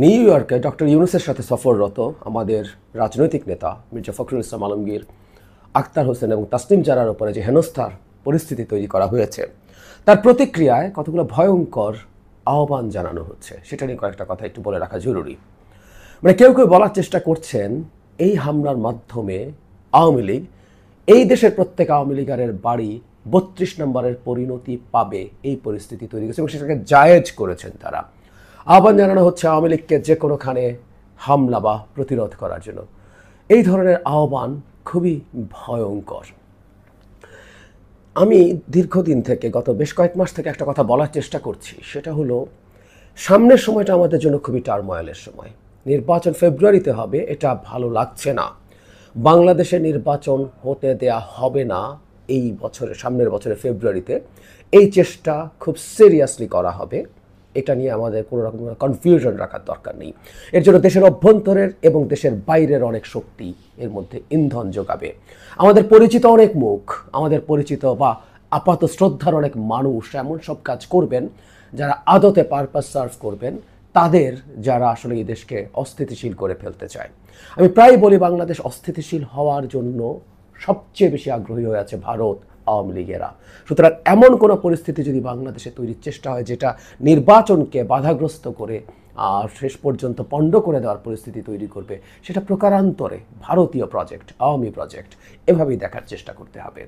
New ইয়র্কে doctor ইউনূসের সাথে সফররত আমাদের রাজনৈতিক নেতা মির্জা ফখরুল ইসলাম আলমগীর, আখতার হোসেন এবং তাসনিম জারার উপরে যে হেনস্থার পরিস্থিতি তৈরি করা হয়েছে, তার প্রতিক্রিয়ায় কতগুলো ভয়ঙ্কর আহ্বান জানানো হচ্ছে, সেটা নিয়ে কয়েকটা কথা একটু বলে রাখা জরুরি। মানে কেউ কেউ বলার চেষ্টা করছেন এই হামলার মাধ্যমে আওয়ামী লীগ, এই দেশের প্রত্যেক আওয়ামী লীগারের বাড়ি ৩২ নম্বরের পরিণতি পাবে, এই পরিস্থিতি তৈরি করেছে এবং সেটাকে জায়েজ করেছেন তারা। আহ্বান জানানো হচ্ছে আওয়ামী লীগকে যে কোনোখানে হামলা বা প্রতিরোধ করার জন্য। এই ধরনের আহ্বান খুবই ভয়ঙ্কর। আমি দীর্ঘদিন থেকে, গত বেশ কয়েক মাস থেকে একটা কথা বলার চেষ্টা করছি, সেটা হলো সামনের সময়টা আমাদের জন্য খুবই টার্ময়েলের সময়। নির্বাচন ফেব্রুয়ারিতে হবে, এটা ভালো লাগছে না। বাংলাদেশে নির্বাচন হতে দেয়া হবে না এই বছরের, সামনের বছরের ফেব্রুয়ারিতে। এই চেষ্টা খুব সিরিয়াসলি করা হবে, এটা নিয়ে আমাদের কোনো রকম কনফিউশন রাখার দরকার নেই। এর জন্য দেশের অভ্যন্তরের এবং দেশের বাইরের অনেক শক্তি এর মধ্যে ইন্ধন যোগাবে। আমাদের পরিচিত অনেক মুখ, আমাদের পরিচিত বা আপাত শ্রদ্ধার অনেক মানুষ এমন সব কাজ করবেন যারা আদতে পারপাস সার্ভ করবেন তাদের, যারা আসলে এই দেশকে অস্থিতিশীল করে ফেলতে চায়। আমি প্রায় বলি বাংলাদেশ অস্থিতিশীল হওয়ার জন্য সবচেয়ে বেশি আগ্রহী হয়ে আছে ভারত, আওয়ামী লীগেরা। সুতরাং এমন কোনো পরিস্থিতি যদি বাংলাদেশে তৈরির চেষ্টা হয় যেটা নির্বাচনকে বাধাগ্রস্ত করে আর শেষ পর্যন্ত পণ্ড করে দেওয়ার পরিস্থিতি তৈরি করবে, সেটা প্রকারান্তরে ভারতীয় প্রজেক্ট, আওয়ামী প্রজেক্ট, এভাবেই দেখার চেষ্টা করতে হবে।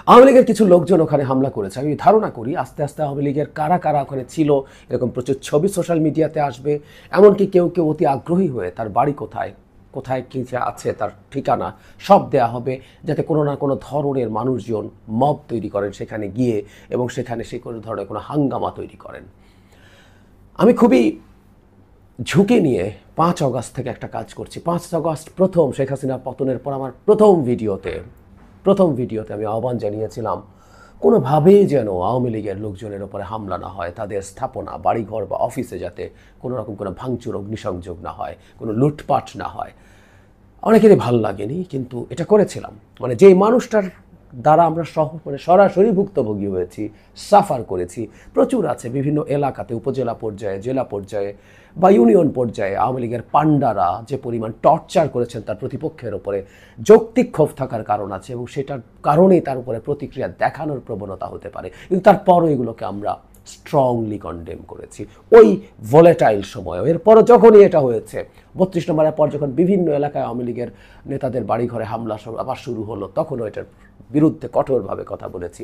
আওয়ামী লীগের কিছু লোকজন ওখানে হামলা করেছে। আমি ধারণা করি আস্তে আস্তে আওয়ামী লীগের কারা কারা ওখানে ছিল এরকম প্রচুর ছবি সোশ্যাল মিডিয়াতে আসবে। এমনকি কেউ কেউ অতি আগ্রহী হয়ে তার বাড়ি কোথায়, কোথায় কী যা আছে, তার ঠিকানা সব দেয়া হবে, যাতে কোনো না কোনো ধরনের মানুষজন মব তৈরি করেন সেখানে গিয়ে এবং সেখানে সে কোনো ধরনের কোনো হাঙ্গামা তৈরি করেন। আমি খুবই ঝুঁকি নিয়ে 5 অগস্ট থেকে একটা কাজ করছি। 5 অগস্ট প্রথম শেখ হাসিনা পতনের পর আমার প্রথম ভিডিওতে আমি আহ্বান জানিয়েছিলাম কোনোভাবেই যেন আওয়ামী লীগের লোকজনের ওপরে হামলা না হয়, তাদের স্থাপনা, বাড়িঘর বা অফিসে যাতে কোনো রকম কোনো ভাঙচুর, অগ্নিসংযোগ না হয়, কোনো লুটপাট না হয়। অনেকেরই ভাল লাগেনি, কিন্তু এটা করেছিলাম। মানে যেই মানুষটার দ্বারা আমরা সরাসরি ভুক্তভোগী হয়েছি, সাফার করেছি, প্রচুর আছে বিভিন্ন এলাকাতে, উপজেলা পর্যায়ে, জেলা পর্যায়ে বা ইউনিয়ন পর্যায়ে। আওয়ামী লীগের পান্ডারা যে পরিমাণ টর্চার করেছেন তার প্রতিপক্ষের ওপরে, যৌক্তিক ক্ষোভ থাকার কারণ আছে এবং সেটার কারণেই তার উপরে প্রতিক্রিয়া দেখানোর প্রবণতা হতে পারে, কিন্তু তারপরও এগুলোকে আমরা স্ট্রংলি কন্ডেম করেছি ওই ভোলেটাইল সময়। এরপরও যখনই এটা হয়েছে, 32 নম্বরের পর যখন বিভিন্ন এলাকায় আওয়ামী লীগের নেতাদের বাড়িঘরে হামলা আবার শুরু হলো, তখনও এটার বিরুদ্ধে কঠোরভাবে কথা বলেছি।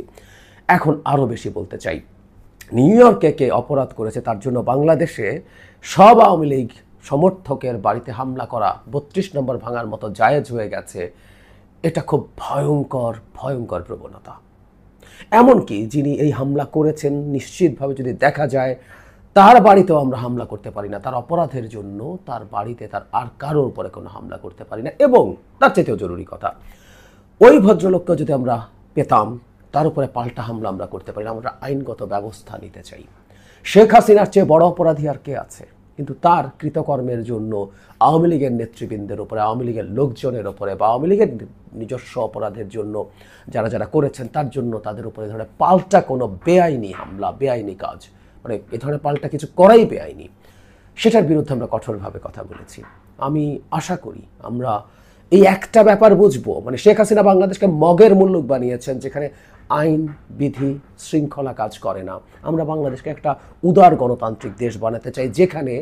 এখন আরও বেশি বলতে চাই, নিউ ইয়র্কে কে অপরাধ করেছে তার জন্য বাংলাদেশে সব আওয়ামী লীগ সমর্থকের বাড়িতে হামলা করা 32 নম্বর ভাঙার মতো জায়েজ হয়ে গেছে। এটা খুব ভয়ঙ্কর প্রবণতা। এমনকি যিনি এই হামলা করেছেন নিশ্চিতভাবে যদি দেখা যায় তার বাড়িতেও আমরা হামলা করতে পারি না, তার অপরাধের জন্য তার বাড়িতে তার আর কারোর উপরে কোনো হামলা করতে পারি না। এবং তার চাইতেও জরুরি কথা, ওই ভদ্রলোককে যদি আমরা পেতাম তার উপরে পাল্টা হামলা আমরা করতে পারি না। আমরা আইনগত ব্যবস্থা নিতে চাই। শেখ হাসিনার চেয়ে বড় অপরাধী আর কে আছে? কিন্তু তার কৃতকর্মের জন্য আওয়ামী লীগের নেতৃবৃন্দের উপরে, আওয়ামী লীগের লোকজনের উপরে বা আওয়ামী লীগের নিজস্ব অপরাধের জন্য যারা যারা করেছেন তার জন্য তাদের উপরে এ ধরনের পাল্টা কোনো বেআইনি হামলা, বেআইনি কাজ, মানে এ ধরনের পাল্টা কিছু করাই বেআইনি, সেটার বিরুদ্ধে আমরা কঠোরভাবে কথা বলেছি। আমি আশা করি আমরা এই একটা ব্যাপার বুঝবো, মানে শেখ হাসিনা বাংলাদেশকে মগের মুল্লুক বানিয়েছেন যেখানে আইন, বিধি, শৃঙ্খলা কাজ করে না। আমরা বাংলাদেশকে একটা উদার গণতান্ত্রিক দেশ বানাতে চাই যেখানে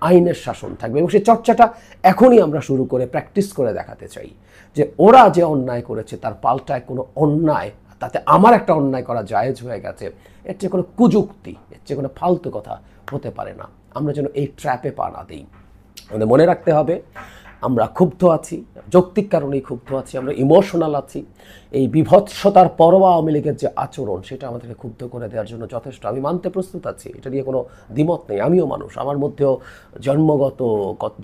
আইনের শাসন থাকবে এবং সেই চর্চাটা এখনই আমরা শুরু করে প্র্যাকটিস করে দেখাতে চাই যে ওরা যে অন্যায় করেছে তার পাল্টায় কোনো অন্যায়, তাতে আমার একটা অন্যায় করা জায়েজ হয়ে গেছে, এর চেয়ে কোনো কুযুক্তি, এর চেয়ে কোনো ফালতু কথা হতে পারে না। আমরা যেন এই ট্র্যাপে পা না দিই। আমাদের মনে রাখতে হবে আমরা ক্ষুব্ধ আছি, যৌক্তিক কারণেই ক্ষুব্ধ আছি, আমরা ইমোশনাল আছি। এই বিভৎসতার পরও আওয়ামী লীগের যে আচরণ সেটা আমাদেরকে ক্ষুব্ধ করে দেওয়ার জন্য যথেষ্ট। আমি মানতে প্রস্তুত আছি, এটা নিয়ে কোনো দ্বিমত নেই। আমিও মানুষ, আমার মধ্যেও জন্মগত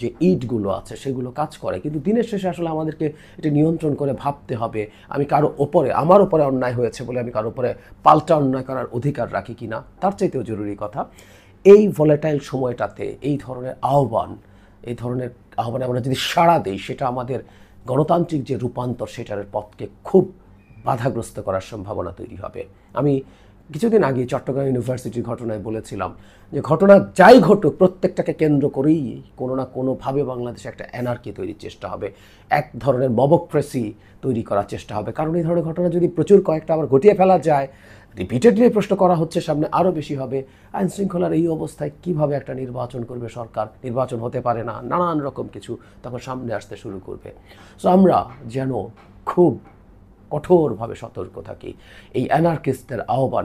যে ইটগুলো আছে সেগুলো কাজ করে, কিন্তু দিনের শেষে আসলে আমাদেরকে এটা নিয়ন্ত্রণ করে ভাবতে হবে আমি কারো ওপরে, আমার ওপরে অন্যায় হয়েছে বলে আমি কারো ওপরে পাল্টা অন্যায় করার অধিকার রাখি কিনা। তার চাইতেও জরুরি কথা, এই ভোলেটাইল সময়টাতে এই ধরনের আহ্বানে আমরা যদি সাড়া দিই, সেটা আমাদের গণতান্ত্রিক যে রূপান্তর সেটার পথকে খুব বাধাগ্রস্ত করার সম্ভাবনা তৈরি হবে। আমি কিছুদিন আগে চট্টগ্রাম ইউনিভার্সিটির ঘটনায় বলেছিলাম যে ঘটনা যাই ঘটুক প্রত্যেকটাকে কেন্দ্র করেই কোনো না কোনোভাবে বাংলাদেশে একটা অ্যানার্কি তৈরির চেষ্টা হবে, এক ধরনের মবক্রেসি তৈরি করার চেষ্টা হবে। কারণ এই ধরনের ঘটনা যদি প্রচুর কয়েকটা আবার ঘটিয়ে ফেলা যায়, রিপিটেডলি প্রশ্ন করা হচ্ছে, সামনে আরও বেশি হবে। আইন শৃঙ্খলার এই অবস্থায় কিভাবে একটা নির্বাচন করবে সরকার? নির্বাচন হতে পারে না, নানান রকম কিছু তখন সামনে আসতে শুরু করবে। সো আমরা যেন খুব কঠোরভাবে সতর্ক থাকি, এই অ্যানার্কিস্টদের আহ্বান